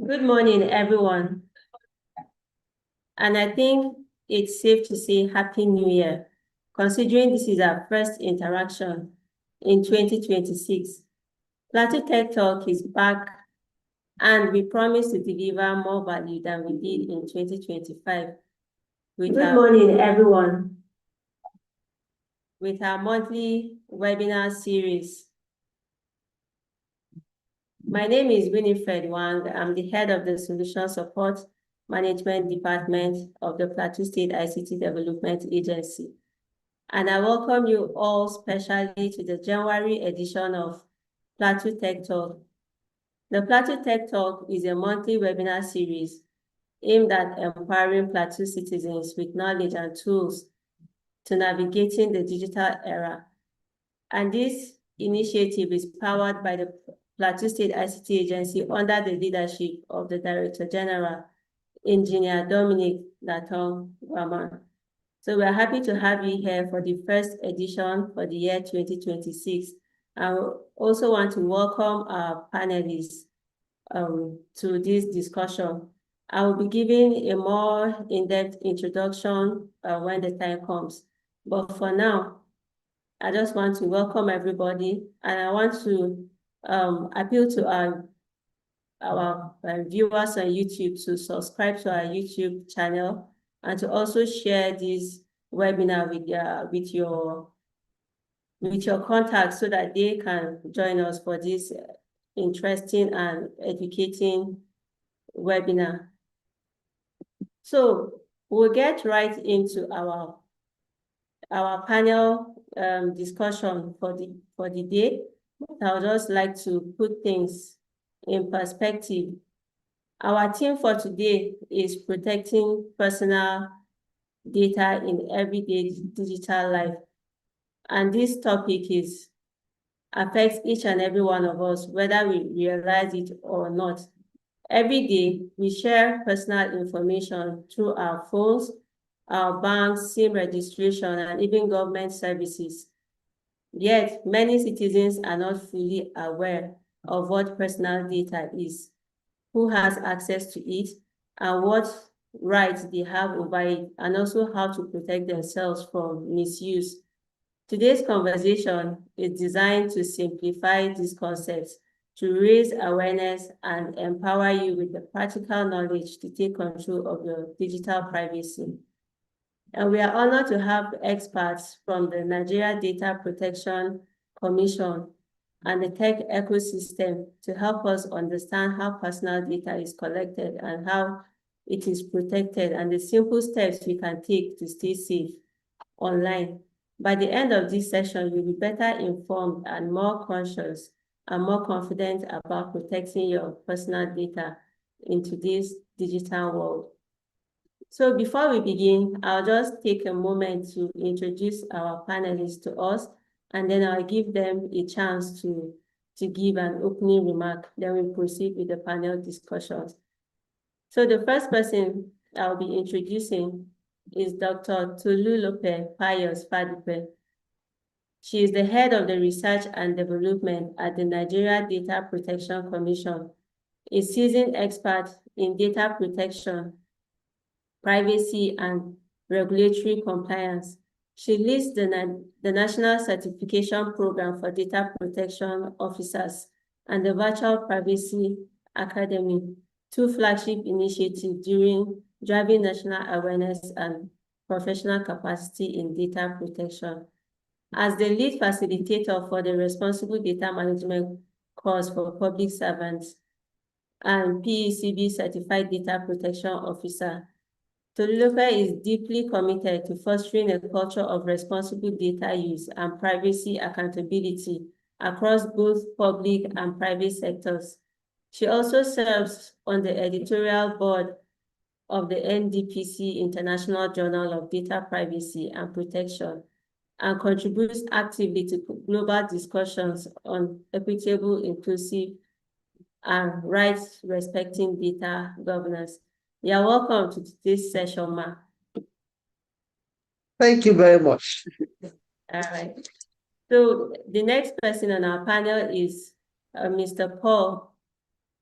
Good morning, everyone. And I think it's safe to say Happy New Year, considering this is our first interaction in 2026. Plateau Tech Talk is back, and we promise to deliver more value than we did in 2025. Good morning, everyone. With our monthly webinar series. My name is Winifred Wang. I'm the head of the Solution Support Management Department of the Plateau State ICT Development Agency. And I welcome you all specially to the January edition of Plateau Tech Talk. The Plateau Tech Talk is a monthly webinar series aimed at empowering Plateau citizens with knowledge and tools to navigating the digital era. And this initiative is powered by the Plateau State ICT Agency under the leadership of the Director General, Engineer Dominic Latong Waman. So we're happy to have you here for the first edition for the year 2026. I also want to welcome our panelists to this discussion. I will be giving a more in-depth introduction when the time comes. But for now, I just want to welcome everybody, and I want to appeal to our viewers on YouTube to subscribe to our YouTube channel and to also share this webinar with your contacts so that they can join us for this interesting and educating webinar. So we'll get right into our panel discussion for the day. I would just like to put things in perspective. Our theme for today is protecting personal data in everyday digital life. And this topic affects each and every one of us, whether we realize it or not. Every day, we share personal information through our phones, our banks, SIM registration, and even government services. Yet, many citizens are not fully aware of what personal data is, who has access to it, and what rights they have over it, and also how to protect themselves from misuse. Today's conversation is designed to simplify these concepts, to raise awareness and empower you with the practical knowledge to take control of your digital privacy. And we are honored to have experts from the Nigeria Data Protection Commission and the tech ecosystem to help us understand how personal data is collected and how it is protected and the simple steps we can take to stay safe online. By the end of this session, you'll be better informed and more conscious and more confident about protecting your personal data in today's digital world. So before we begin, I'll just take a moment to introduce our panelists to us, and then I'll give them a chance to give an opening remark. Then we'll proceed with the panel discussions. So the first person I'll be introducing is Dr. Tolulope Pius Fadipe. She is the head of the research and development at the Nigeria Data Protection Commission, a seasoned expert in data protection, privacy, and regulatory compliance. She leads the National Certification Program for Data Protection Officers and the Virtual Privacy Academy, two flagship initiatives driving national awareness and professional capacity in data protection. As the lead facilitator for the Responsible Data Management course for public servants and PECB Certified Data Protection Officer, Tolulope is deeply committed to fostering a culture of responsible data use and privacy accountability across both public and private sectors. She also serves on the editorial board of the NDPC International Journal of Data Privacy and Protection and contributes actively to global discussions on equitable, inclusive, and rights-respecting data governance. You are welcome to this session, Ma. Thank you very much. All right. So the next person on our panel is Mr. Paul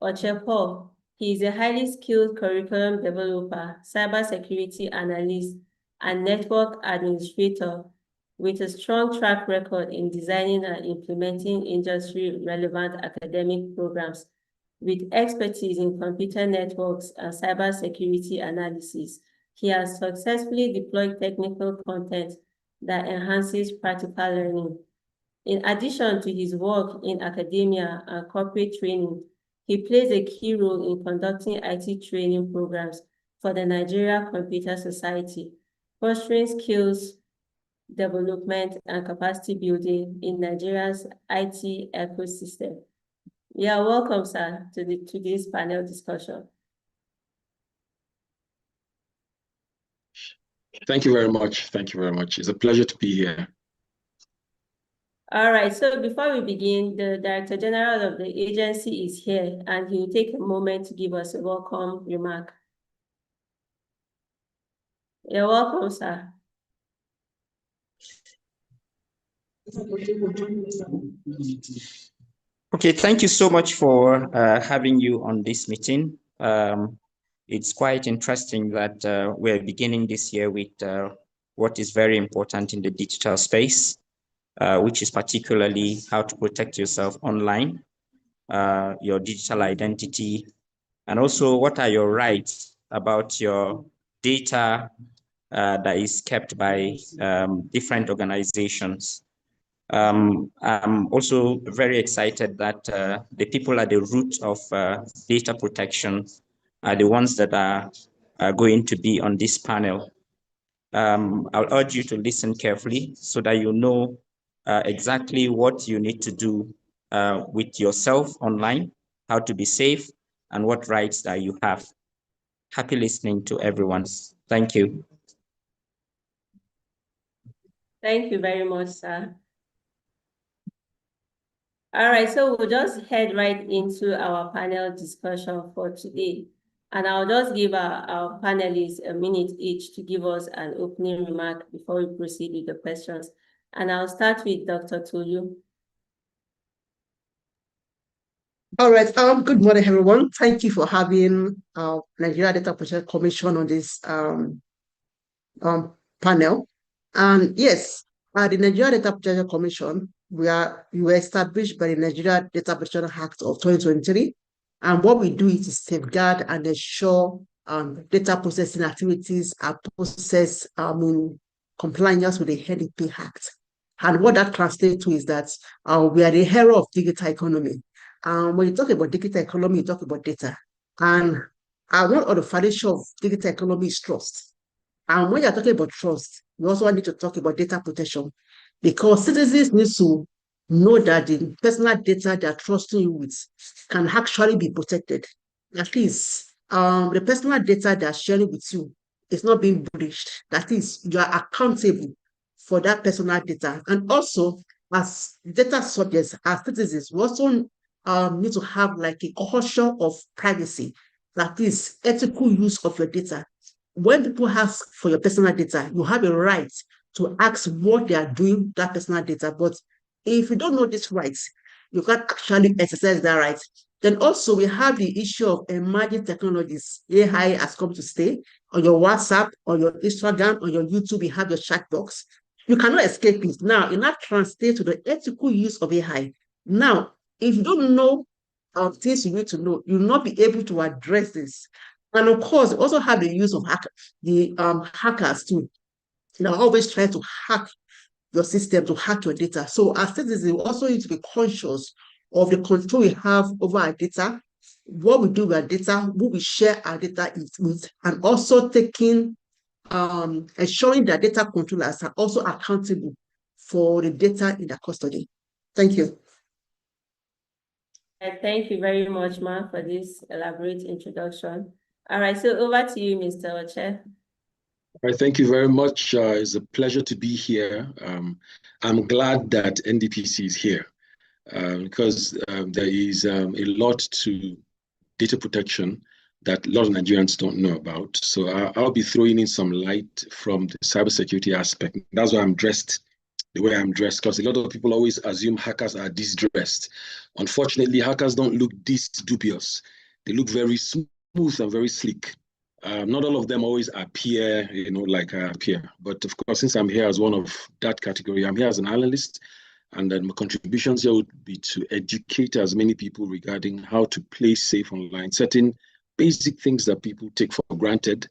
Ochepo. He is a highly skilled curriculum developer, cybersecurity analyst, and network administrator with a strong track record in designing and implementing industry-relevant academic programs. With expertise in computer networks and cybersecurity analysis, he has successfully deployed technical content that enhances practical learning. In addition to his work in academia and corporate training, he plays a key role in conducting IT training programs for the Nigeria Computer Society, fostering skills development and capacity building in Nigeria's IT ecosystem. You are welcome, sir, to today's panel discussion. Thank you very much. Thank you very much. It's a pleasure to be here. All right, so before we begin, the Director General of the agency is here, and he will take a moment to give us a welcome remark. You're welcome, sir. Okay, thank you so much for having you on this meeting. It's quite interesting that we're beginning this year with what is very important in the digital space, which is particularly how to protect yourself online, your digital identity, and also what are your rights about your data that is kept by different organizations. I'm also very excited that the people at the root of data protection are the ones that are going to be on this panel. I'll urge you to listen carefully so that you know exactly what you need to do with yourself online, how to be safe, and what rights that you have. Happy listening to everyone. Thank you. Thank you very much, sir. All right, so we'll just head right into our panel discussion for today. And I'll just give our panelists a minute each to give us an opening remark before we proceed with the questions. And I'll start with Dr. Tolu. All right. Good morning, everyone. Thank you for having Nigeria Data Protection Commission on this panel. And yes, the Nigeria Data Protection Commission, we were established by the Nigeria Data Protection Act of 2023. And what we do is to safeguard and ensure data processing activities are processed in compliance with the NDP Act. And what that translates to is that we are the hero of digital economy. When you talk about digital economy, you talk about data. And one of the foundations of digital economy is trust. And when you're talking about trust, we also need to talk about data protection, because citizens need to know that the personal data they're trusting you with can actually be protected. At least the personal data they're sharing with you is not being breached. That is, you are accountable for that personal data. And also, as data subjects, as citizens, we also need to have like a culture of privacy, that is ethical use of your data. When people ask for your personal data, you have a right to ask what they are doing with that personal data. But if you don't know these rights, you can't actually exercise that right. Then also we have the issue of emerging technologies. AI has come to stay. On your WhatsApp, on your Instagram, on your YouTube, you have your chat box. You cannot escape it. Now, it not translate to the ethical use of AI. Now, if you don't know things you need to know, you'll not be able to address this. And of course, also have the use of hackers too. They're always trying to hack your system, to hack your data. So as citizens, we also need to be conscious of the control we have over our data, what we do with our data, who we share our data with, and also ensuring that data controllers are also accountable for the data in their custody. Thank you. Thank you very much, Ma, for this elaborate introduction. All right, so over to you, Mr. Oche. All right, thank you very much. It's a pleasure to be here. I'm glad that NDPC is here because there is a lot to data protection that a lot of Nigerians don't know about. So I'll be throwing in some light from the cybersecurity aspect. That's why I'm dressed the way I'm dressed, because a lot of people always assume hackers are this-dressed. Unfortunately, hackers don't look this dubious. They look very smooth and very sleek. Not all of them always appear, like I appear. But of course, since I'm here as one of that category, I'm here as an analyst. And then my contributions here would be to educate as many people regarding how to play safe online, certain basic things that people take for granted,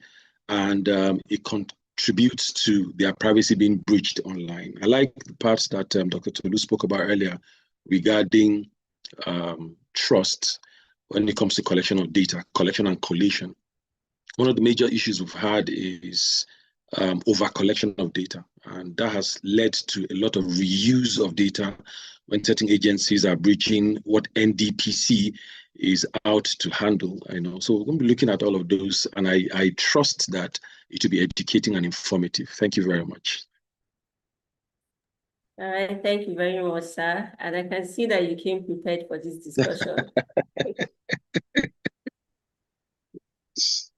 and it contributes to their privacy being breached online. I like the parts that Dr. Tolu spoke about earlier regarding trust when it comes to collection of data, collection and collation. One of the major issues we've had is over collection of data, and that has led to a lot of reuse of data when certain agencies are breaching what NDPC is out to handle. So we're going to be looking at all of those, and I trust that it will be educating and informative. Thank you very much. All right, thank you very much, sir. And I can see that you came prepared for this discussion.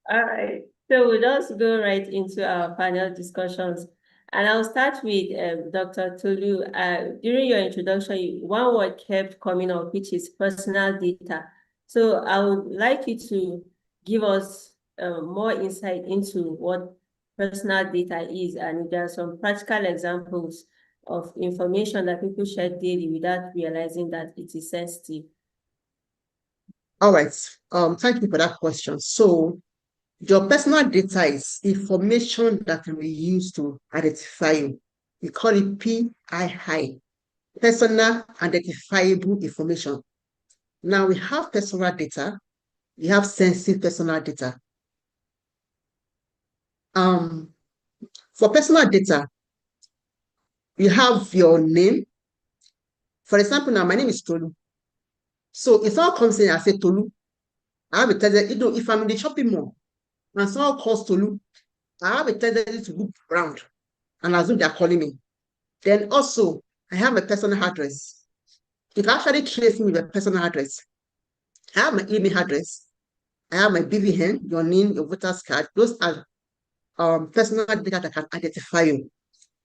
All right, so we'll just go right into our panel discussions. And I'll start with Dr. Tolu. During your introduction, one word kept coming up, which is personal data. So I would like you to give us more insight into what personal data is, and if there are some practical examples of information that people share daily without realizing that it is sensitive. All right. Thank you for that question. So your personal data is information that can be used to identify you. We call it PII, personal identifiable information. Now we have personal data, we have sensitive personal data. For personal data, you have your name. For example, now my name is Tolu. So if someone comes in and say Tolu, I have a tendency, if I'm in the shopping mall and someone calls Tolu, I have a tendency to look around and assume they're calling me. Then also, I have my personal address. You can actually trace me with a personal address. I have my email address. I have my BVN, your name, your voter's card. Those are personal data that can identify you.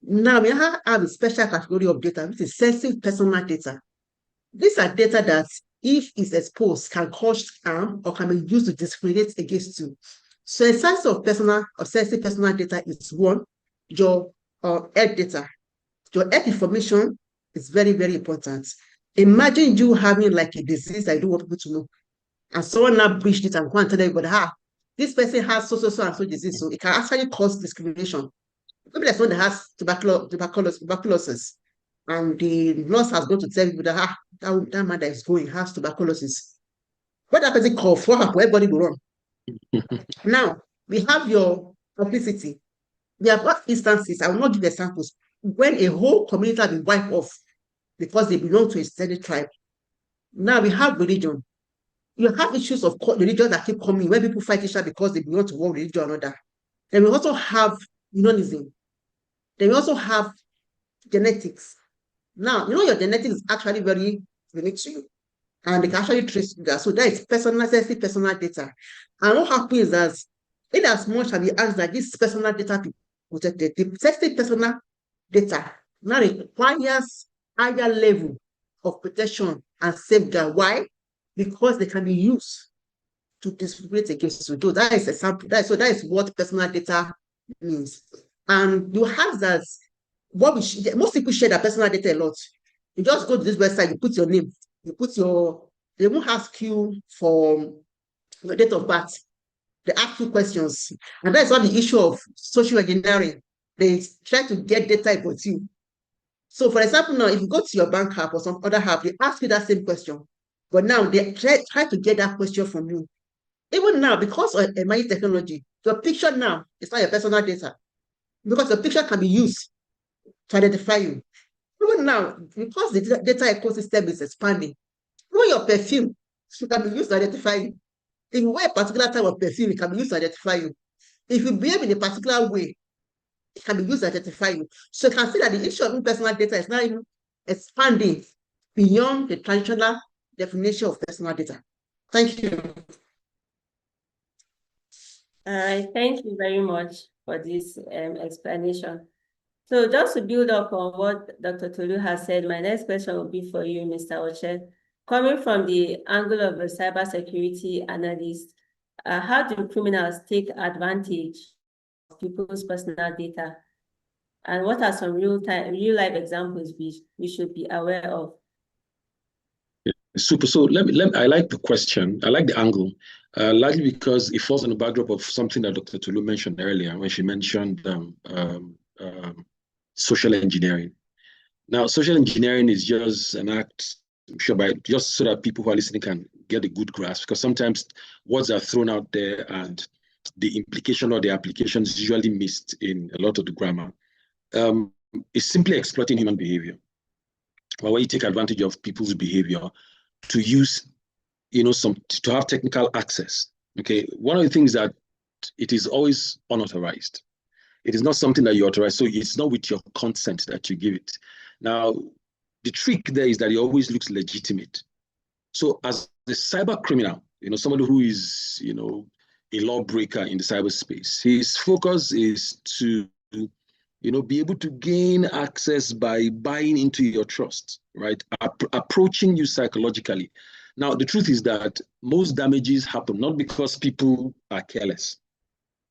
Now, we have a special category of data, which is sensitive personal data. These are data that, if it's exposed, can cause harm or can be used to discriminate against you. So a sense of personal or sensitive personal data is one, your health data. Your health information is very, very important. Imagine you having like a disease that you don't want people to know, and someone now breached it and go and tell everybody, this person has so and so disease, so it can actually cause discrimination. Maybe there's someone that has tuberculosis, and the nurse has gone to tell people that that man that is going has tuberculosis. When that person coughs, what happens? Everybody will run. Now, we have your publicity. We have got instances, I will not give examples, when a whole community has been wiped off because they belong to a certain tribe. Now we have religion. You have issues of religion that keep coming when people fight each other because they belong to one religion or another. Then we also have unionism. Then we also have genetics. Now, your genetics is actually very unique to you, and they can actually trace that. So that is sensitive personal data. And what happens is that, in as much as we ask that this personal data be protected, the sensitive personal data now requires higher level of protection and safeguard. Why? Because they can be used to discriminate against you. So that is a sample. That is what personal data means. And you have that. Most people share their personal data a lot. You just go to this website, you put your name, they won't ask you for your date of birth. They ask you questions. And that's why the issue of social engineering. They try to get data about you. So for example, now, if you go to your bank app or some other app, they ask you that same question. But now they try to get that question from you. Even now, because of emerging technology, your picture now is not your personal data. Because your picture can be used to identify you. Even now, because the data ecosystem is expanding, even your perfume can be used to identify you. If you wear a particular type of perfume, it can be used to identify you. If you behave in a particular way, it can be used to identify you. So you can see that the issue of personal data is now even expanding beyond the traditional definition of personal data. Thank you. All right, thank you very much for this explanation. So just to build up on what Dr. Tolu has said, my next question will be for you, Mr. Oche. Coming from the angle of a cybersecurity analyst, how do criminals take advantage of people's personal data? And what are some real life examples we should be aware of? Super. So I like the question. I like the angle, largely because it falls on the backdrop of something that Dr. Tolu mentioned earlier when she mentioned social engineering. Now, social engineering is just an act, I'm sure, just so that people who are listening can get a good grasp, because sometimes words are thrown out there and the implication or the application is usually missed in a lot of the grammar. It's simply exploiting human behavior. Well, when you take advantage of people's behavior to use, to have technical access. Okay, one of the things that it is always unauthorized. It is not something that you authorize, so it's not with your consent that you give it. Now, the trick there is that it always looks legitimate. So as the cyber criminal, somebody who is, a lawbreaker in the cyberspace, his focus is to, be able to gain access by buying into your trust, right? Approaching you psychologically. Now, the truth is that most damages happen not because people are careless,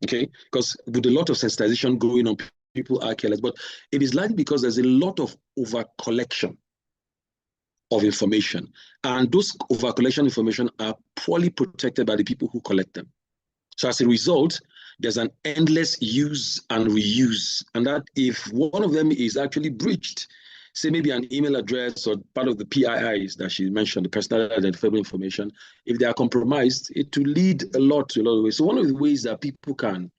okay? Because with a lot of sensitization going on, people are careless, but it is likely because there's a lot of over-collection of information. And those over-collection information are poorly protected by the people who collect them. So as a result, there's an endless use and reuse. And that if one of them is actually breached, say maybe an email address or part of the PIIs that she mentioned, the personal identifiable information, if they are compromised, it will lead a lot of ways. So one of the ways that people can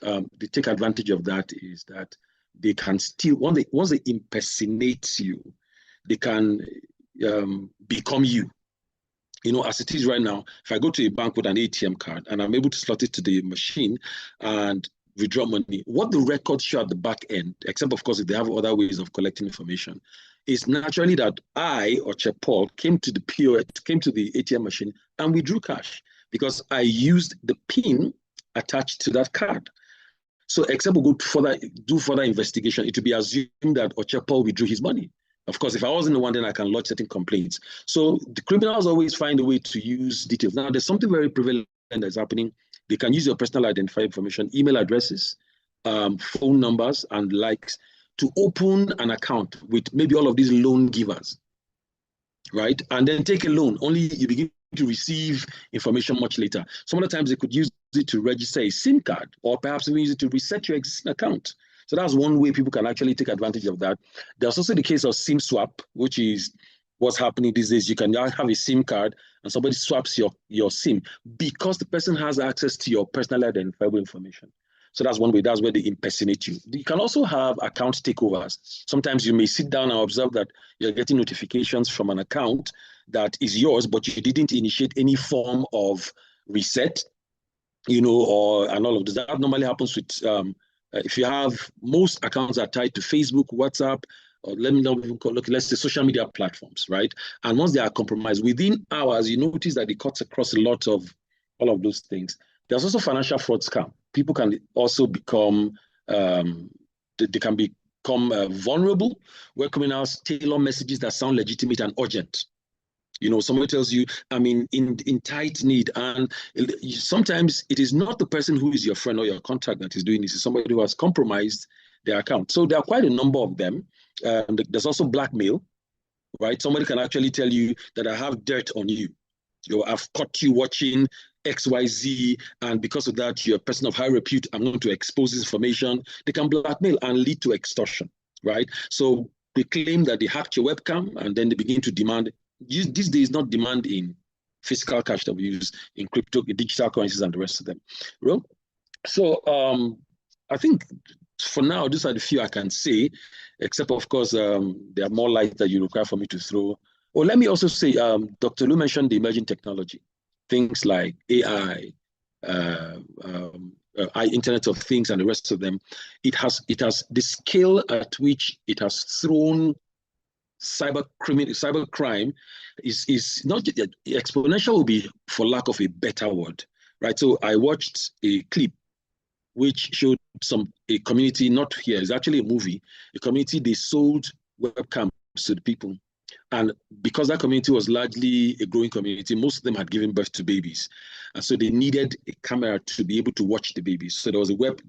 they take advantage of that is that they can still, once they impersonate you, they can become you. As it is right now, if I go to a bank with an ATM card and I'm able to slot it to the machine and withdraw money, what the records show at the back end, except of course if they have other ways of collecting information, is naturally that I or Paul came to the POS, came to the ATM machine and withdrew cash because I used the PIN attached to that card. So except we go do further investigation, it will be assumed that Paul withdrew his money. Of course, if I wasn't the one, then I can lodge certain complaints. So the criminals always find a way to use details. Now, there's something very prevalent that's happening. They can use your personal identifier information, email addresses, phone numbers, and likes to open an account with maybe all of these loan givers, right? And then take a loan. Only you begin to receive information much later. Some of the times they could use it to register a SIM card, or perhaps even use it to reset your existing account. So that's one way people can actually take advantage of that. There's also the case of SIM swap, which is what's happening these days. You can now have a SIM card and somebody swaps your SIM because the person has access to your personal identifiable information. So that's one way. That's where they impersonate you. You can also have account takeovers. Sometimes you may sit down and observe that you're getting notifications from an account that is yours, but you didn't initiate any form of reset, and all of this. That normally happens with if you have, most accounts are tied to Facebook, WhatsApp, or let's say social media platforms, right? And once they are compromised, within hours, you notice that it cuts across a lot of all of those things. There's also financial fraud scam. People can also become, they can become vulnerable, where criminals tailor messages that sound legitimate and urgent. Somebody tells you, I'm in tight need. And sometimes it is not the person who is your friend or your contact that is doing this. It's somebody who has compromised their account. So there are quite a number of them. There's also blackmail, right? Somebody can actually tell you that I have dirt on you. I've caught you watching XYZ, and because of that, you're a person of high repute. I'm going to expose this information. They can blackmail and lead to extortion, right? So they claim that they hacked your webcam, and then they begin to demand. These days, not demand in physical cash that we use in crypto, digital currencies, and the rest of them. Well, so I think for now, these are the few I can say, except of course, there are more light that you require for me to throw. Oh, let me also say, Dr. Lu mentioned the emerging technology, things like AI, Internet of Things, and the rest of them. It has the scale at which it has thrown cybercrime is not exponential, will be for lack of a better word, right? So I watched a clip which showed a community, not here, it's actually a movie, a community, they sold webcams to the people. And because that community was largely a growing community, most of them had given birth to babies. And so they needed a camera to be able to watch the babies. So there was what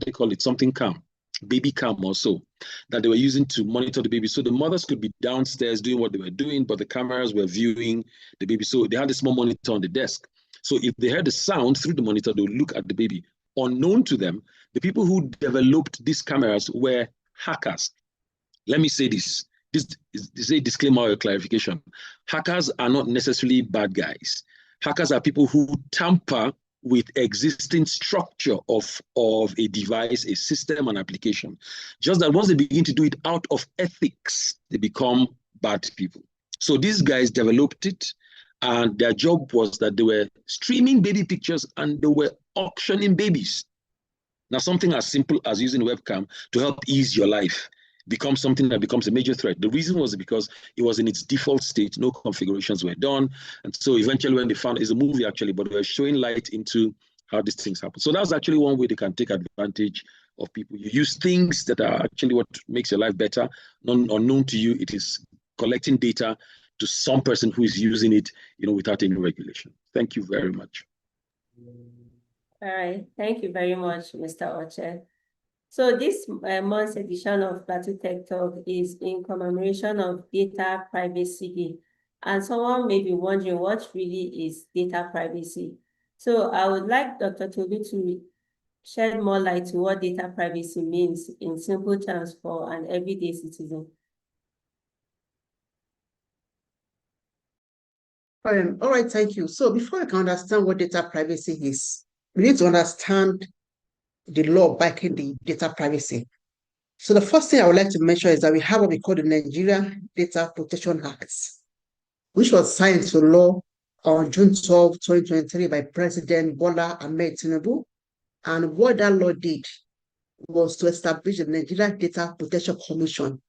they call it, something cam, baby cam also, that they were using to monitor the baby. So the mothers could be downstairs doing what they were doing, but the cameras were viewing the baby. So they had a small monitor on the desk. So if they heard the sound through the monitor, they would look at the baby. Unknown to them, the people who developed these cameras were hackers. Let me say this. This is a disclaimer or a clarification. Hackers are not necessarily bad guys. Hackers are people who tamper with existing structure of a device, a system, an application. Just that once they begin to do it out of ethics, they become bad people. So these guys developed it, and their job was that they were streaming baby pictures and they were auctioning babies. Now, something as simple as using a webcam to help ease your life becomes something that becomes a major threat. The reason was because it was in its default state, no configurations were done. And so eventually when they found, it's a movie actually, but they were showing light into how these things happen. So that's actually one way they can take advantage of people. You use things that are actually what makes your life better, unknown to you. It is collecting data to some person who is using it, without any regulation. Thank you very much. All right, thank you very much, Mr. Oche. So this month's edition of Plateau Tech Talk is in commemoration of Data Privacy Day. And someone may be wondering what really is data privacy. So I would like Dr. Toby to shed more light to what data privacy means in simple terms for an everyday citizen. All right, thank you. So before we can understand what data privacy is, we need to understand the law backing the data privacy. So the first thing I would like to mention is that we have what we call the Nigeria Data Protection Act, which was signed into law on June 12, 2023 by President Bola Ahmed Tinubu. And what that law did was to establish the Nigeria Data Protection Commission,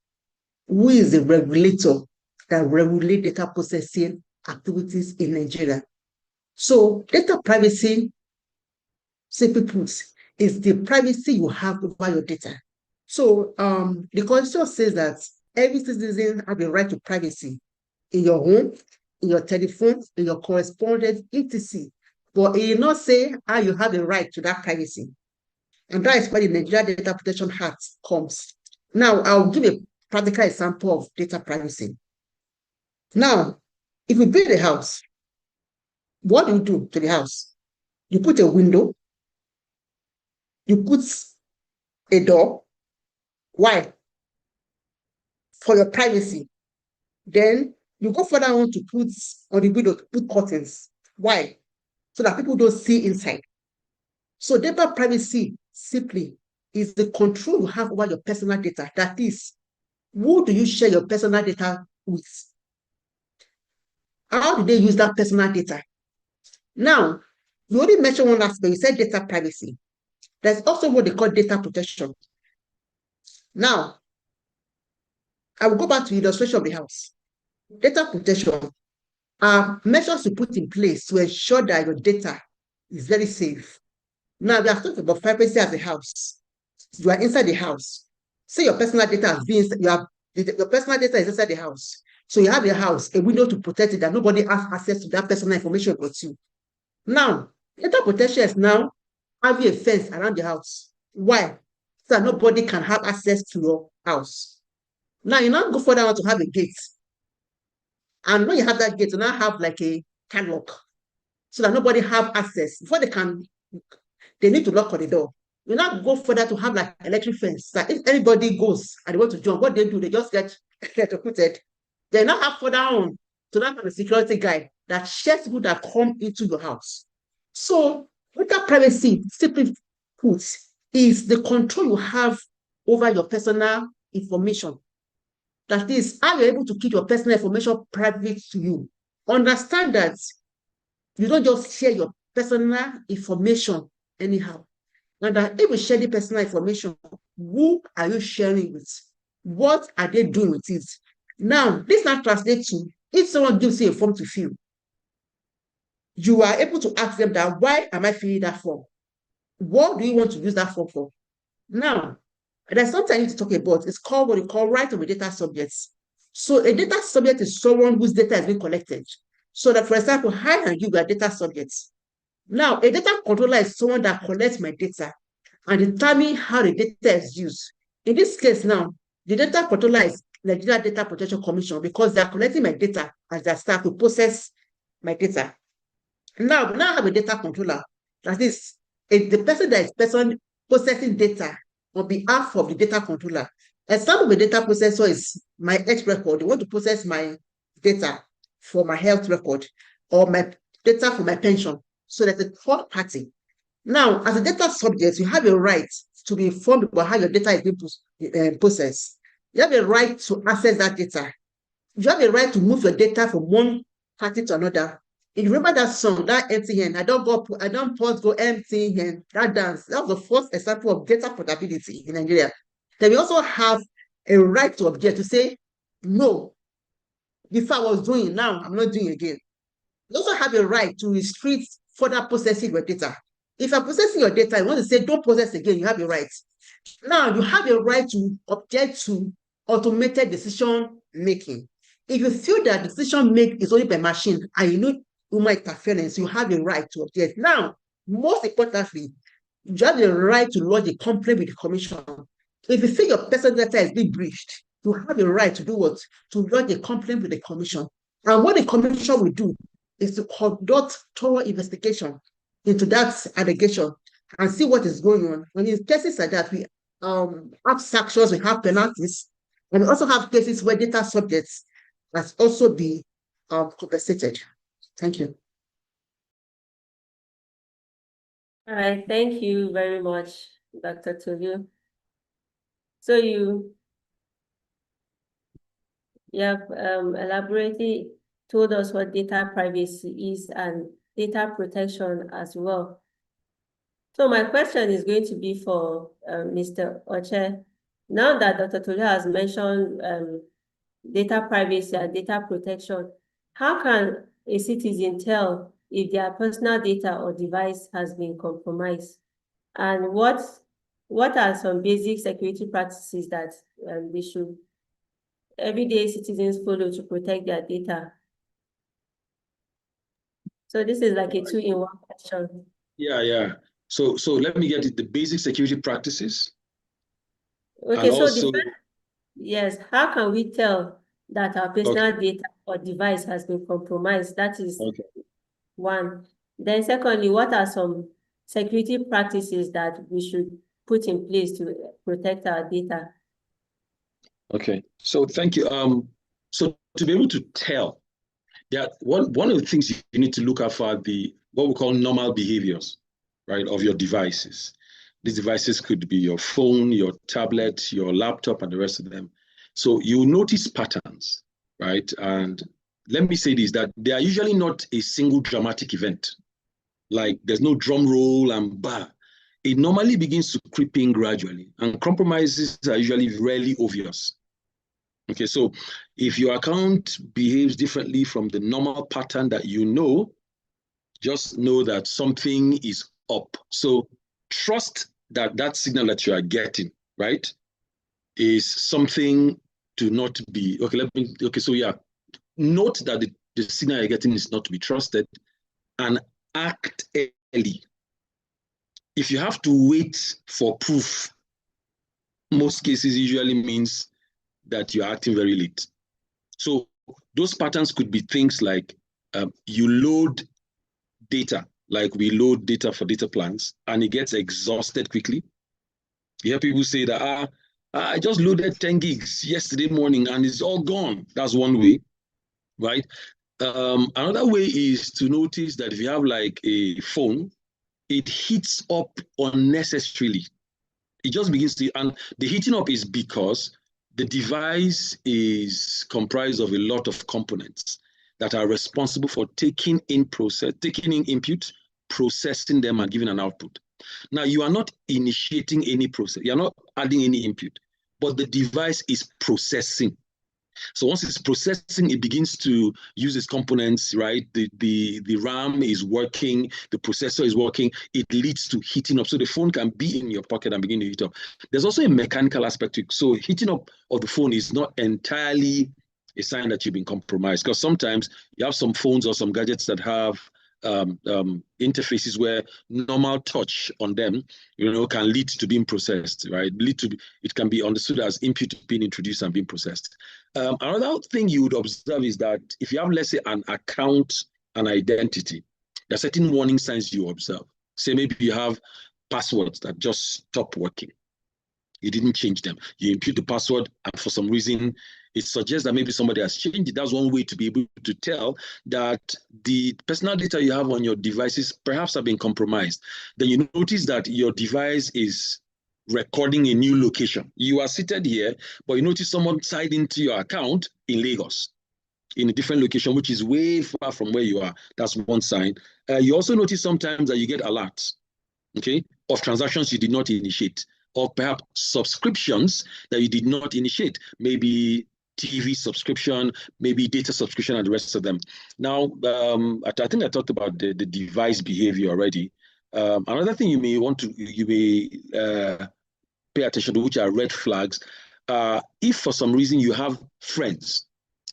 who is the regulator that regulates data processing activities in Nigeria. So data privacy, simply put, is the privacy you have over your data. So the Constitution says that every citizen has the right to privacy in your home, in your telephone, in your correspondence, etc. But it did not say how you have the right to that privacy. And that is where the Nigeria Data Protection Act comes. Now, I'll give a practical example of data privacy. Now, if you build a house, what do you do to the house? You put a window, you put a door. Why? For your privacy. Then you go further on to put on the window, to put curtains. Why? So that people don't see inside. So data privacy simply is the control you have over your personal data. That is, who do you share your personal data with? How do they use that personal data? Now, you already mentioned one aspect, you said data privacy. There's also what they call data protection. Now, I will go back to the illustration of the house. Data protection are measures to put in place to ensure that your data is very safe. Now, we are talking about privacy as a house. You are inside the house. Say your personal data has been, your personal data is inside the house. So you have your house, a window to protect it, that nobody has access to that personal information but you. Now, data protection is now having a fence around the house. Why? So that nobody can have access to your house. Now, you now go further on to have a gate. And when you have that gate, you now have like a padlock so that nobody have access. Before they need to lock on the door. You now go further to have like electric fence. That if anybody goes and they want to jump, what they do, they just get electrocuted. They now have further on to have a security guy that checks people that come into your house. So data privacy, simply put, is the control you have over your personal information. That is how you're able to keep your personal information private to you. Understand that you don't just share your personal information anyhow. And that if you share the personal information, who are you sharing with? What are they doing with it? Now, this now translates to, if someone gives you a form to fill, you are able to ask them that, why am I filling that form? what do you want to use that form for? Now, there's something I need to talk about. It's called what we call right of a data subjects. So a data subject is someone whose data has been collected. So that, for example, I and you are data subjects. Now, a data controller is someone that collects my data and determine how the data is used. In this case now, the data controller is Nigeria Data Protection Commission because they are collecting my data as their staff to process my data. Now I have a data controller. That is the person that is processing data on behalf of the data controller. Example of a data processor is my health record. They want to process my data for my health record or my data for my pension. So there's a third party. Now, as a data subject, you have a right to be informed about how your data is being processed. You have a right to access that data. You have a right to move your data from one party to another. If you remember that song, that empty hand, I don't pause go empty hand, that dance, that was the first example of data portability in Nigeria. Then we also have a right to object, to say, no, before I was doing, now I'm not doing again. You also have a right to restrict further processing your data. If you're processing your data, you want to say, don't process again, you have a right. Now, you have a right to object to automated decision making. If you feel that decision make is only by machine and you need human interference, you have a right to object. Now, most importantly, you have the right to lodge a complaint with the commission. If you feel your personal data is being breached, you have a right to do what? To lodge a complaint with the commission. And what the commission will do is to conduct thorough investigation into that allegation and see what is going on. And in cases like that, we have sanctions, we have penalties, and we also have cases where data subjects must also be compensated. Thank you. All right, thank you very much, Dr. Tolu. So you have elaborately told us what data privacy is and data protection as well. So my question is going to be for Mr. Oche. Now that Dr. Tolu has mentioned data privacy and data protection, how can a citizen tell if their personal data or device has been compromised? And what are some basic security practices that they should everyday citizens follow to protect their data? So this is like a two-in-one question. Yeah. So let me get it. The basic security practices. Okay, so yes, how can we tell that our personal data or device has been compromised? That is one. Then secondly, what are some security practices that we should put in place to protect our data? Okay, so thank you. So to be able to tell that one of the things you need to look out for are what we call normal behaviors, right, of your devices. These devices could be your phone, your tablet, your laptop, and the rest of them. So you notice patterns, right? And let me say this, that they are usually not a single dramatic event. Like there's no drum roll and bah. It normally begins to creep in gradually, and compromises are usually rarely obvious. Okay, so if your account behaves differently from the normal pattern that you know, just know that something is up. So trust that signal that you are getting, right, is something to not be, so yeah, note that the signal you're getting is not to be trusted and act early. If you have to wait for proof, most cases usually means that you're acting very late. So those patterns could be things like you load data, like we load data for data plans, and it gets exhausted quickly. You hear people say that, I just loaded 10 gigs yesterday morning and it's all gone. That's one way, right? Another way is to notice that if you have like a phone, it heats up unnecessarily. It just begins to, and the heating up is because the device is comprised of a lot of components that are responsible for taking in input, processing them, and giving an output. Now, you are not initiating any process. You're not adding any input, but the device is processing. So once it's processing, it begins to use its components, right? The RAM is working, the processor is working, it leads to heating up. So the phone can be in your pocket and begin to heat up. There's also a mechanical aspect to it. So heating up of the phone is not entirely a sign that you've been compromised, because sometimes you have some phones or some gadgets that have interfaces where normal touch on them, can lead to being processed, right? It can be understood as input being introduced and being processed. Another thing you would observe is that if you have, let's say, an account, an identity, there are certain warning signs you observe. Say maybe you have passwords that just stop working. You didn't change them. You input the password, and for some reason, it suggests that maybe somebody has changed it. That's one way to be able to tell that the personal data you have on your devices perhaps have been compromised. Then you notice that your device is recording a new location. You are seated here, but you notice someone signed into your account in Lagos, in a different location, which is way far from where you are. That's one sign. You also notice sometimes that you get alerts, okay, of transactions you did not initiate, or perhaps subscriptions that you did not initiate, maybe TV subscription, maybe data subscription, and the rest of them. Now, I think I talked about the device behavior already. Another thing you may pay attention to, which are red flags, if for some reason you have friends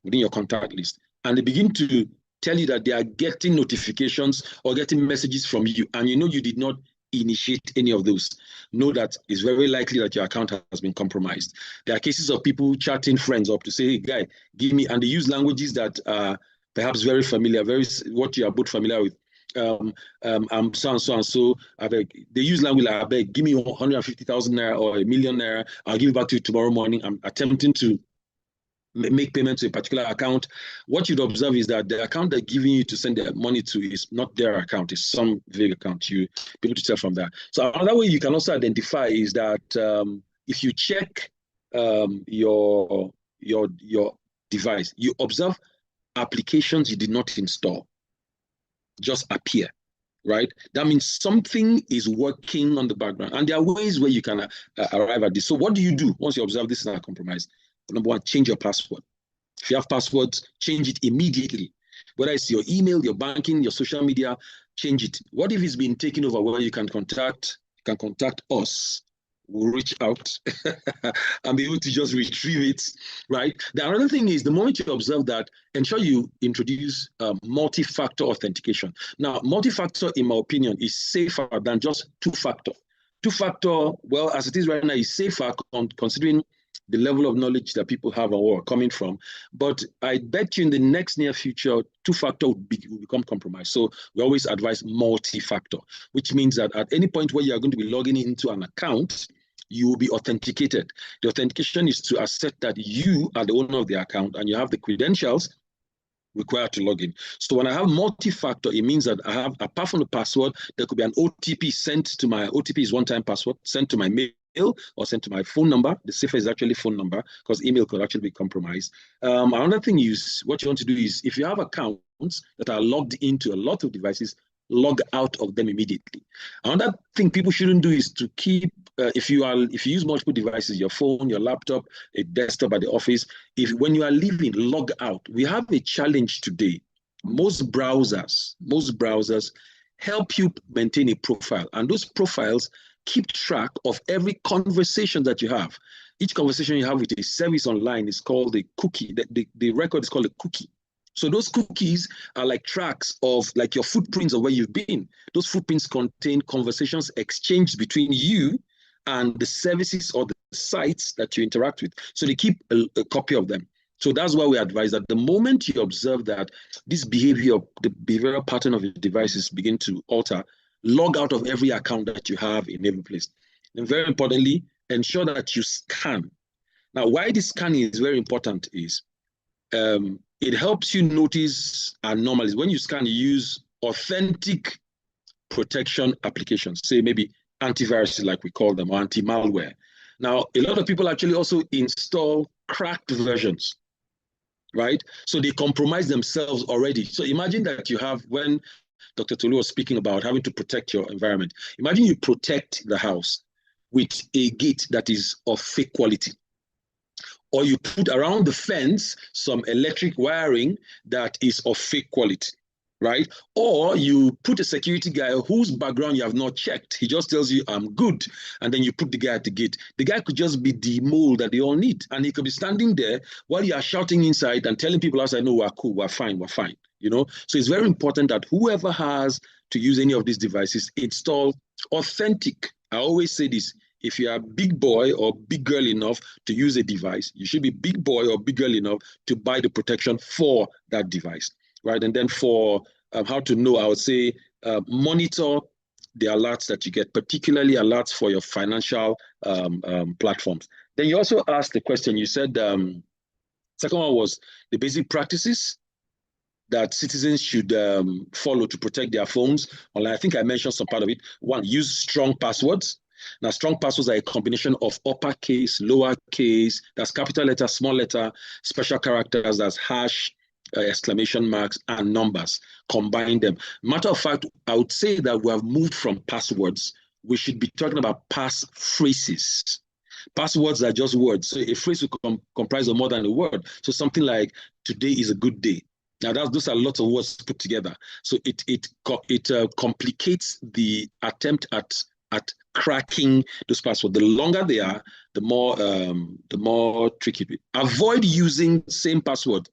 within your contact list and they begin to tell you that they are getting notifications or getting messages from you, and you did not initiate any of those, know that it's very likely that your account has been compromised. There are cases of people chatting friends up to say, hey, guy, give me, and they use languages that are perhaps very familiar, what you are both familiar with. I'm so and so and so. They use language like, I beg, give me 150,000 naira or $1 million naira. I'll give it back to you tomorrow morning. I'm attempting to make payment to a particular account. What you'd observe is that the account they're giving you to send the money to is not their account, it's some vague account. You be able to tell from that. So another way you can also identify is that if you check your device, you observe applications you did not install just appear, right? That means something is working on the background, and there are ways where you can arrive at this. So what do you do once you observe this is not compromised? Number one, change your password. If you have passwords, change it immediately. Whether it's your email, your banking, your social media, change it. What if it's been taken over where you can contact us? We'll reach out and be able to just retrieve it, right? The other thing is, the moment you observe that, ensure you introduce multi-factor authentication. Now, multi-factor, in my opinion, is safer than just two-factor. Two-factor, well, as it is right now, is safer considering the level of knowledge that people have and where we're coming from. But I bet you in the next near future, two-factor will become compromised. So we always advise multi-factor, which means that at any point where you are going to be logging into an account, you will be authenticated. The authentication is to assert that you are the owner of the account and you have the credentials required to log in. So when I have multi-factor, it means that I have, apart from the password, there could be an OTP sent to my, OTP is one-time password, sent to my mail or sent to my phone number. The safer is actually phone number, because email could actually be compromised. Another thing is, what you want to do is, if you have accounts that are logged into a lot of devices, log out of them immediately. Another thing people shouldn't do is to keep, if you use multiple devices, your phone, your laptop, a desktop at the office, when you are leaving, log out. We have a challenge today. Most browsers help you maintain a profile, and those profiles keep track of every conversation that you have. Each conversation you have with a service online is called a cookie. The record is called a cookie. So those cookies are like tracks of, like, your footprints of where you've been. Those footprints contain conversations exchanged between you and the services or the sites that you interact with. So they keep a copy of them. So that's why we advise that the moment you observe that this behavior, the behavioral pattern of your devices begin to alter, log out of every account that you have in every place. And very importantly, ensure that you scan. Now, why this scanning is very important is it helps you notice anomalies. When you scan, you use authentic protection applications, say maybe antiviruses, like we call them, or anti-malware. Now, a lot of people actually also install cracked versions, right? So they compromise themselves already. So imagine that you have, when Dr. Tolu was speaking about having to protect your environment, imagine you protect the house with a gate that is of fake quality, or you put around the fence some electric wiring that is of fake quality, right? Or you put a security guy whose background you have not checked. He just tells you, I'm good. And then you put the guy at the gate. The guy could just be the mole that they all need. And he could be standing there while you are shouting inside and telling people outside, no, we're cool, we're fine, we're fine. You know, so it's very important that whoever has to use any of these devices, install authentic. I always say this, if you are a big boy or big girl enough to use a device, you should be big boy or big girl enough to buy the protection for that device, right? And then for how to know, I would say monitor the alerts that you get, particularly alerts for your financial platforms. Then you also asked the question, you said, second one was the basic practices that citizens should follow to protect their phones online. I think I mentioned some part of it. One, use strong passwords. Now, strong passwords are a combination of uppercase, lowercase, that's capital letter, small letter, special characters, that's hash, exclamation marks, and numbers. Combine them. Matter of fact, I would say that we have moved from passwords. We should be talking about passphrases. Passwords are just words. So a phrase will comprise of more than a word. So something like, today is a good day. Now, those are lots of words put together. So it complicates the attempt at cracking those passwords. The longer they are, the more tricky. Avoid using same password.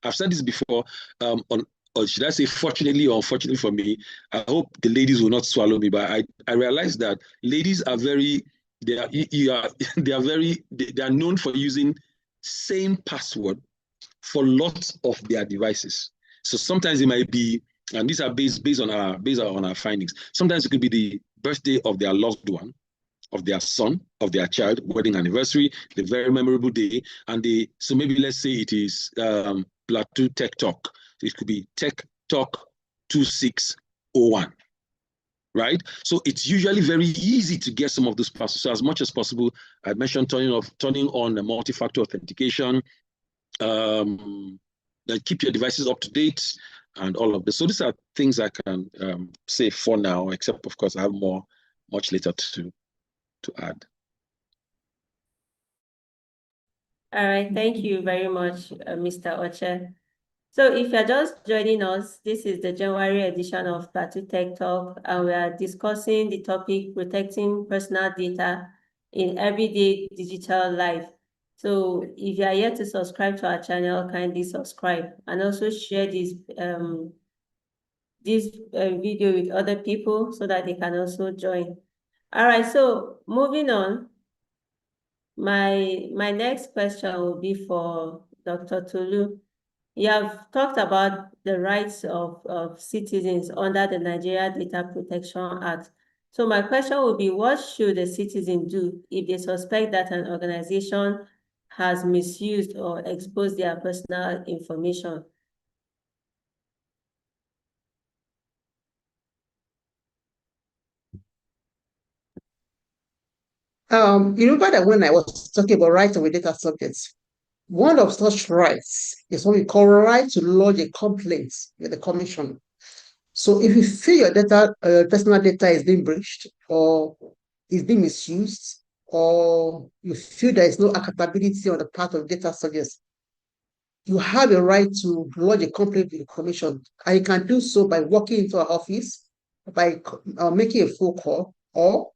I've said this before, or should I say fortunately or unfortunately for me, I hope the ladies will not swallow me, but I realize that ladies are they are known for using same password for lots of their devices. So sometimes it might be, and these are based on our findings. Sometimes it could be the birthday of their loved one, of their son, of their child, wedding anniversary, the very memorable day, and so maybe let's say it is Plateau TechTalk. So it could be Tech Talk 2601. Right? So it's usually very easy to get some of those passwords. So as much as possible, I mentioned turning on the multi-factor authentication, then keep your devices up to date and all of this. So these are things I can say for now, except of course I have much later to add. All right, thank you very much, Mr. Oche. So if you're just joining us, this is the January edition of Plateau Tech Talk, and we are discussing the topic protecting personal data in everyday digital life. So if you are yet to subscribe to our channel, kindly subscribe and also share this video with other people so that they can also join. All right, so moving on, my next question will be for Dr. Tolu. You have talked about the rights of citizens under the Nigeria Data Protection Act. So my question would be, what should a citizen do if they suspect that an organization has misused or exposed their personal information? You remember that when I was talking about rights of data subjects, one of such rights is what we call right to lodge a complaint with the commission. So if you feel your data, personal data is being breached or is being misused, or you feel there is no accountability on the part of data subjects, you have a right to lodge a complaint with the commission. And you can do so by walking into our office, by making a phone call, or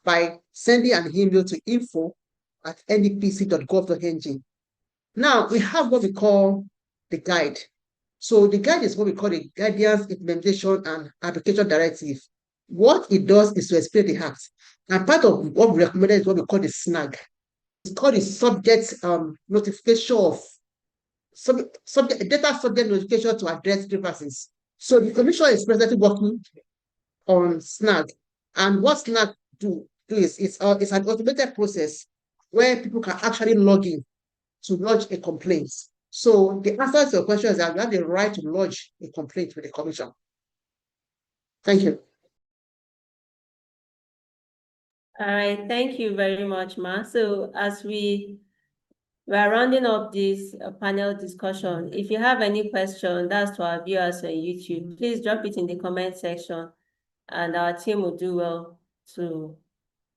by sending an email to info@ndpc.gov.ng. Now, we have what we call the guide. So the guide is what we call the Guidance, Implementation, and Application Directive. What it does is to explain the act. And part of what we recommended is what we call the SNAG. It's called the subject notification of data subject notification to address grievances. So the commission is presently working on SNAG. And what SNAG do is it's an automated process where people can actually log in to lodge a complaint. So the answer to your question is that you have the right to lodge a complaint with the commission. Thank you. All right, thank you very much, Ma. So as we are rounding up this panel discussion, if you have any question, that's to our viewers on YouTube, please drop it in the comment section and our team will do well to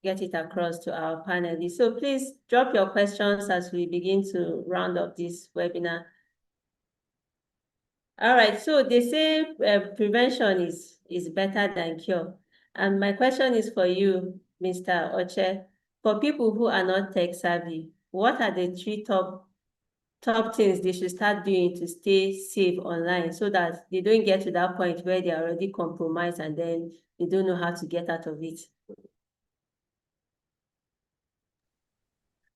get it across to our panelists. So please drop your questions as we begin to round up this webinar. All right, so they say prevention is better than cure. And my question is for you, Mr. Oche. For people who are not tech savvy, what are the three top things they should start doing to stay safe online so that they don't get to that point where they're already compromised and then they don't know how to get out of it?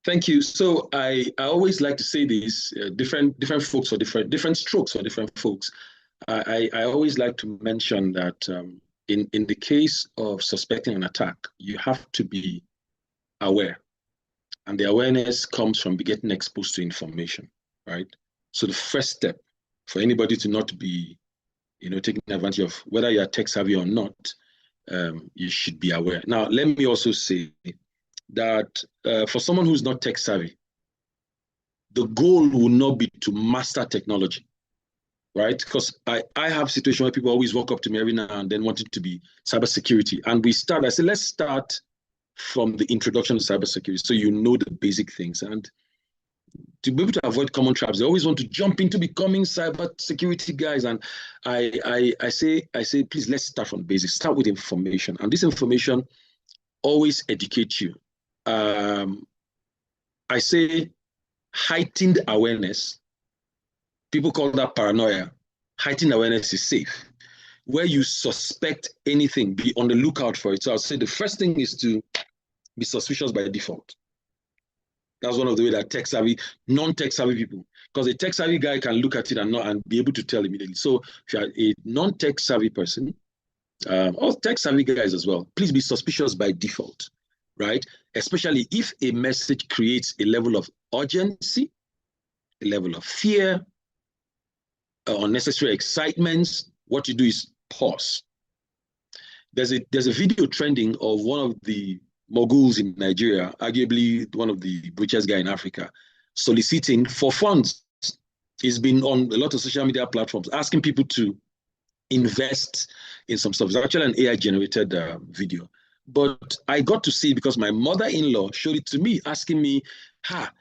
Thank you. So I always like to say this, different folks or different strokes for different folks. I always like to mention that in the case of suspecting an attack, you have to be aware. And the awareness comes from getting exposed to information, right? So the first step for anybody to not be, taking advantage of whether you're tech savvy or not, you should be aware. Now, let me also say that for someone who's not tech savvy, the goal will not be to master technology, right? Because I have situations where people always walk up to me every now and then wanting to be cybersecurity. And I say, let's start from the introduction to cybersecurity so you know the basic things. And to be able to avoid common traps, they always want to jump into becoming cybersecurity guys. And I say, please, let's start from the basics. Start with information. And this information always educates you. I say heightened awareness. People call that paranoia. Heightened awareness is safe. Where you suspect anything, be on the lookout for it. So I'll say the first thing is to be suspicious by default. That's one of the way that tech-savvy, non-tech savvy people, because a tech-savvy guy can look at it and be able to tell immediately. So if you're a non-tech savvy person, or tech-savvy guys as well, please be suspicious by default, right? Especially if a message creates a level of urgency, a level of fear, unnecessary excitements. What you do is pause. There's a video trending of one of the moguls in Nigeria, arguably one of the richest guy in Africa, soliciting for funds. He's been on a lot of social media platforms asking people to invest in some stuff. It's actually an AI-generated video. But I got to see it because my mother-in-law showed it to me, asking me,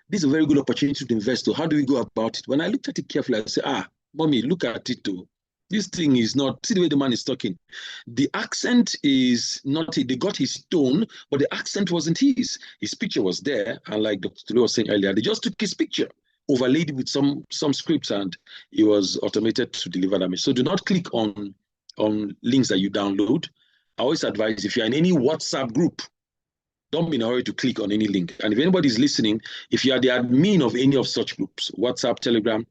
this is a very good opportunity to invest. So how do we go about it? When I looked at it carefully, I said, mommy, look at it too. This thing is not, see the way the man is talking. The accent is not, they got his tone, but the accent wasn't his. His picture was there. And like Dr. Tulu was saying earlier, they just took his picture, overlaid it with some scripts, and it was automated to deliver that message. So do not click on links that you download. I always advise, if you're in any WhatsApp group, don't be in a hurry to click on any link. And if anybody's listening, if you are the admin of any of such groups, WhatsApp, Telegram,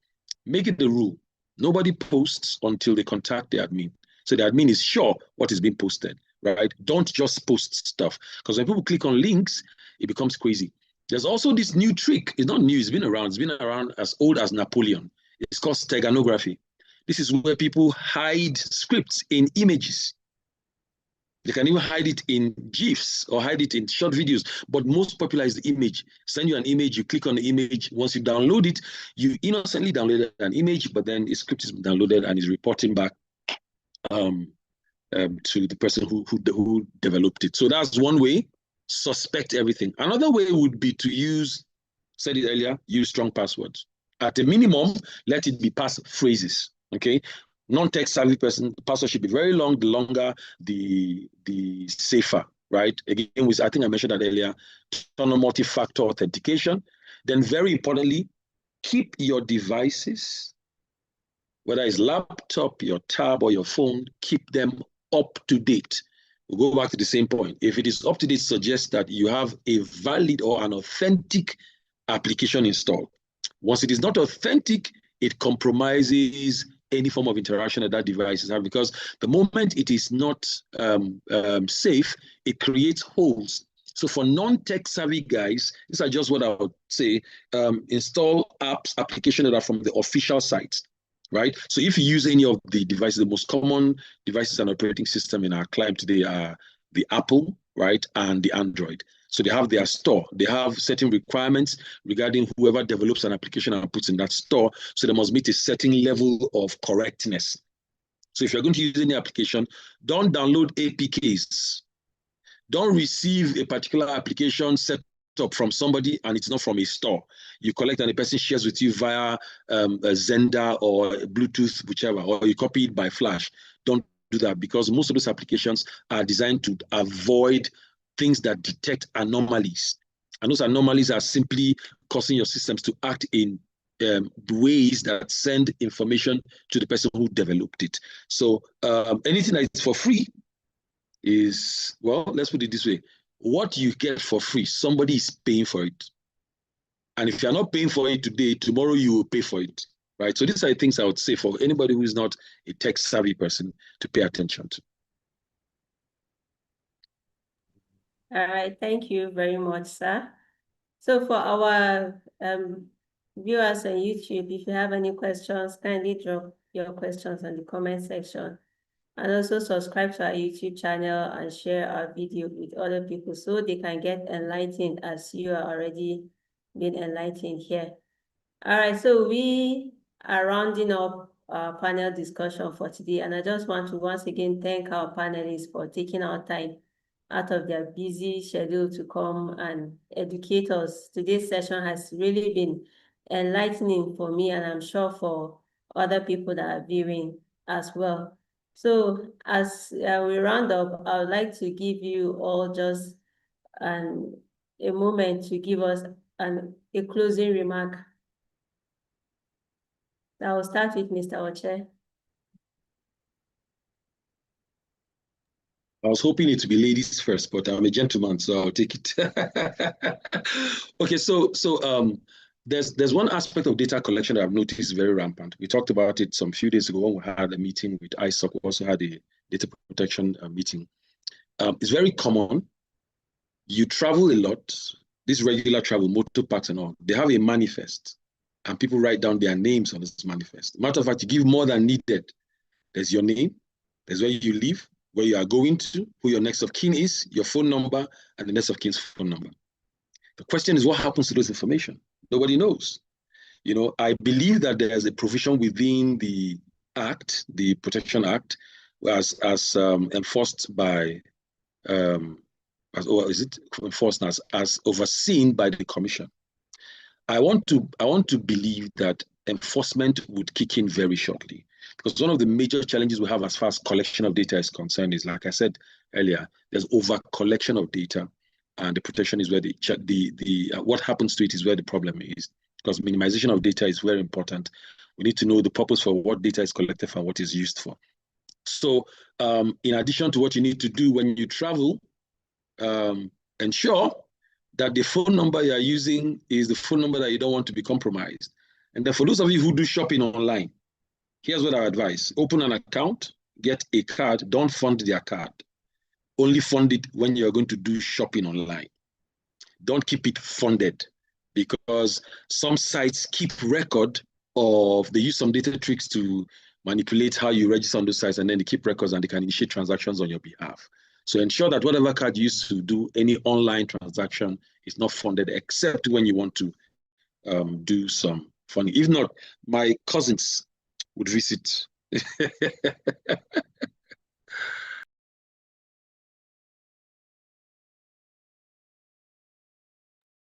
make it the rule. Nobody posts until they contact the admin. So the admin is sure what is being posted, right? Don't just post stuff. Because when people click on links, it becomes crazy. There's also this new trick. It's not new, it's been around. It's been around as old as Napoleon. It's called steganography. This is where people hide scripts in images. They can even hide it in GIFs or hide it in short videos, but most popular is the image. Send you an image, you click on the image. Once you download it, you innocently downloaded an image, but then a script is downloaded and is reporting back to the person who developed it. So that's one way. Suspect everything. Another way would be to use, said it earlier, use strong passwords. At a minimum, let it be passphrases. Okay. Non-tech savvy person, the password should be very long. The longer, the safer, right? Again, I think I mentioned that earlier, turn on multi-factor authentication. Then very importantly, keep your devices, whether it's laptop, your tab, or your phone, keep them up to date. We'll go back to the same point. If it is up to date, suggests that you have a valid or an authentic application installed. Once it is not authentic, it compromises any form of interaction that device has, because the moment it is not safe, it creates holes. So for non-tech savvy guys, these are just what I would say, install applications that are from the official sites, right? So if you use any of the devices, the most common devices and operating system in our client today are the Apple, right, and the Android. So they have their store. They have certain requirements regarding whoever develops an application and puts in that store. So they must meet a certain level of correctness. So if you're going to use any application, don't download APKs. Don't receive a particular application set up from somebody and it's not from a store. You collect and the person shares with you via a Xender or Bluetooth, whichever, or you copy it by flash. Don't do that, because most of those applications are designed to avoid things that detect anomalies. And those anomalies are simply causing your systems to act in ways that send information to the person who developed it. So anything that is for free is, well, let's put it this way. What you get for free, somebody is paying for it. And if you're not paying for it today, tomorrow you will pay for it, right? So these are things I would say for anybody who is not a tech-savvy person to pay attention to. All right, thank you very much, sir. So for our viewers on YouTube, if you have any questions, kindly drop your questions in the comment section. And also subscribe to our YouTube channel and share our video with other people so they can get enlightened as you are already being enlightened here. All right, so we are rounding up our panel discussion for today. And I just want to once again thank our panelists for taking our time out of their busy schedule to come and educate us. Today's session has really been enlightening for me, and I'm sure for other people that are viewing as well. So as we round up, I would like to give you all just a moment to give us a closing remark. I will start with Mr. Oche. I was hoping it to be ladies first, but I'm a gentleman, so I'll take it. Okay, so there's one aspect of data collection that I've noticed very rampant. We talked about it some few days ago when we had a meeting with ISOC. We also had a data protection meeting. It's very common. You travel a lot, this regular travel, motor parks and all, they have a manifest and people write down their names on this manifest. Matter of fact, you give more than needed. There's your name, there's where you live, where you are going to, who your next of kin is, your phone number, and the next of kin's phone number. The question is, what happens to those information? Nobody knows. You know, I believe that there's a provision within the Act, the Protection Act, as enforced by, or is it enforced as overseen by the Commission? I want to believe that enforcement would kick in very shortly, because one of the major challenges we have as far as collection of data is concerned is, like I said earlier, there's over collection of data, and the protection is where what happens to it is where the problem is, because minimization of data is very important. We need to know the purpose for what data is collected for and what is used for. So in addition to what you need to do when you travel, ensure that the phone number you are using is the phone number that you don't want to be compromised. And then for those of you who do shopping online, here's what I advise. Open an account, get a card, don't fund their card. Only fund it when you're going to do shopping online. Don't keep it funded, because some sites keep record of, they use some data tricks to manipulate how you register on those sites, and then they keep records and they can initiate transactions on your behalf. So ensure that whatever card you use to do any online transaction is not funded, except when you want to do some funding. If not, my cousins would visit.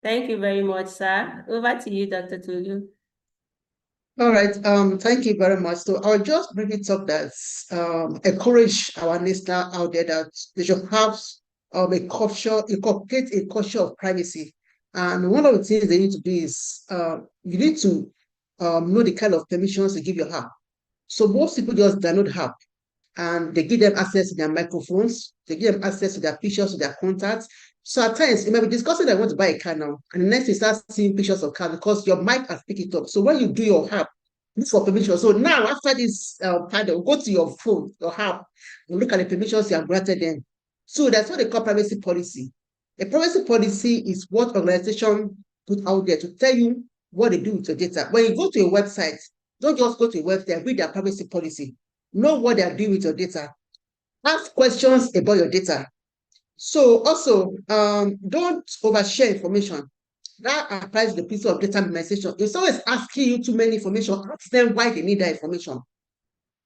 Thank you very much, sir. Over to you, Dr. Tulu. All right, thank you very much. So I'll just bring it up that encourage our listener out there that they should have inculcate a culture of privacy. And one of the things they need to do is you need to know the kind of permissions you give your app. So most people just download app and they give them access to their microphones, they give them access to their pictures, to their contacts. So at times, you might be discussing that you want to buy a car now, and the next you start seeing pictures of cars because your mic has picked it up. So when you do your app, look for permission. So now, after this panel, go to your phone, your app, and look at the permissions you have granted them. So that's what they call privacy policy. A privacy policy is what organization put out there to tell you what they do with your data. When you go to a website, don't just go to a website, read their privacy policy. Know what they are doing with your data. Ask questions about your data. So also, don't overshare information. That applies to the principle of data minimization. If someone is asking you too many information, ask them why they need that information.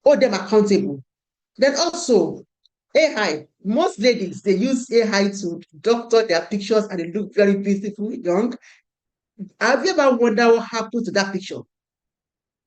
Hold them accountable. Then also, AI, most ladies, they use AI to doctor their pictures and they look very beautiful, young. Have you ever wondered what happened to that picture?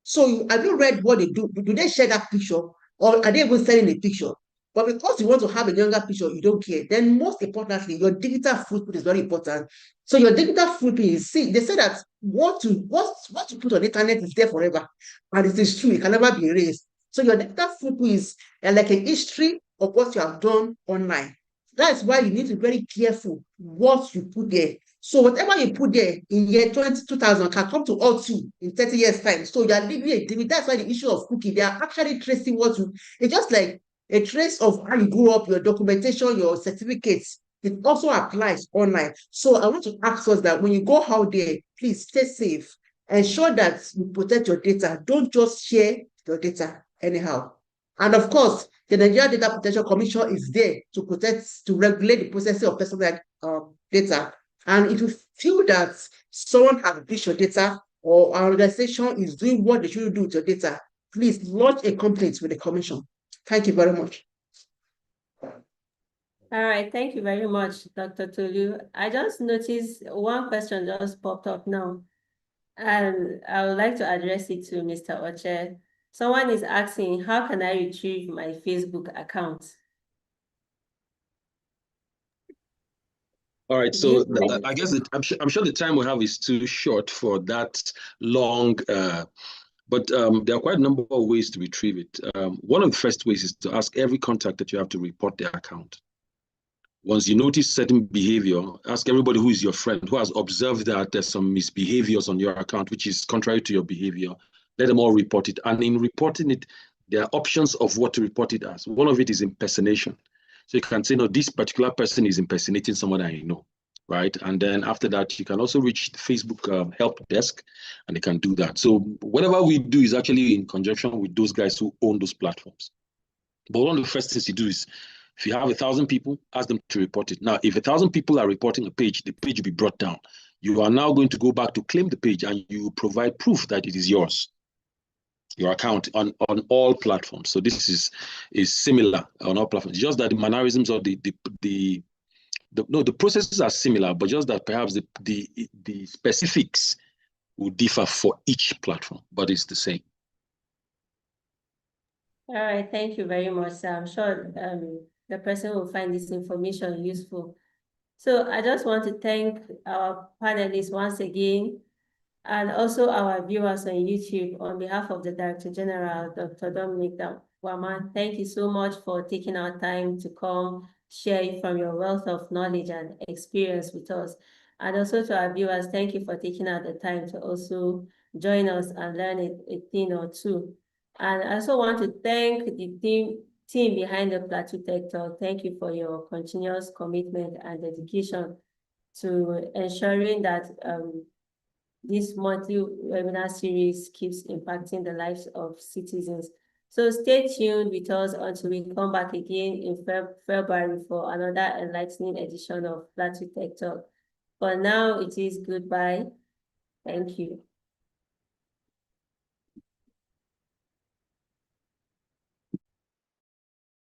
So have you read what they do? Do they share that picture or are they even selling a picture? But because you want to have a younger picture, you don't care. Then most importantly, your digital footprint is very important. So your digital footprint is, see, they say that what you put on the internet is there forever. And it is true, it can never be erased. So your digital footprint is like a history of what you have done online. That's why you need to be very careful what you put there. So whatever you put there in year 2000 can come to all two in 30 years' time. So you are leaving a dividend. That's why the issue of cookie, they are actually tracing what you, it's just like a trace of how you grew up, your documentation, your certificates. It also applies online. So I want to ask us that when you go out there, please stay safe. Ensure that you protect your data. Don't just share your data anyhow. And of course, the Nigeria Data Protection Commission is there to protect, to regulate the processing of personal data. And if you feel that someone has breached your data or an organization is doing what they should do with your data, please lodge a complaint with the commission. Thank you very much. All right, thank you very much, Dr. Tolu. I just noticed one question just popped up now, and I would like to address it to Mr. Oche. Someone is asking, how can I retrieve my Facebook account? All right, so I guess I'm sure the time we have is too short for that long, but there are quite a number of ways to retrieve it. One of the first ways is to ask every contact that you have to report their account. Once you notice certain behavior, ask everybody who is your friend, who has observed that there's some misbehaviors on your account, which is contrary to your behavior. Let them all report it. And in reporting it, there are options of what to report it as. One of it is impersonation. So you can say, no, this particular person is impersonating someone I know, right? And then after that, you can also reach the Facebook help desk, and they can do that. So whatever we do is actually in conjunction with those guys who own those platforms. But one of the first things you do is, if you have 1,000 people, ask them to report it. Now, if 1,000 people are reporting a page, the page will be brought down. You are now going to go back to claim the page, and you provide proof that it is yours, your account on all platforms. So this is similar on all platforms. Just that the mannerisms of the processes are similar, but just that perhaps the specifics will differ for each platform, but it's the same. All right, thank you very much, sir. I'm sure the person will find this information useful. So I just want to thank our panelists once again, and also our viewers on YouTube. On behalf of the Director General, Dr. Dominic Waman, thank you so much for taking our time to come share from your wealth of knowledge and experience with us. And also to our viewers, thank you for taking out the time to also join us and learn a thing or two. And I also want to thank the team behind the Plateau TechTalk. Thank you for your continuous commitment and dedication to ensuring that this monthly webinar series keeps impacting the lives of citizens. So stay tuned with us until we come back again in February for another enlightening edition of Plateau TechTalk. For now, it is goodbye. Thank you.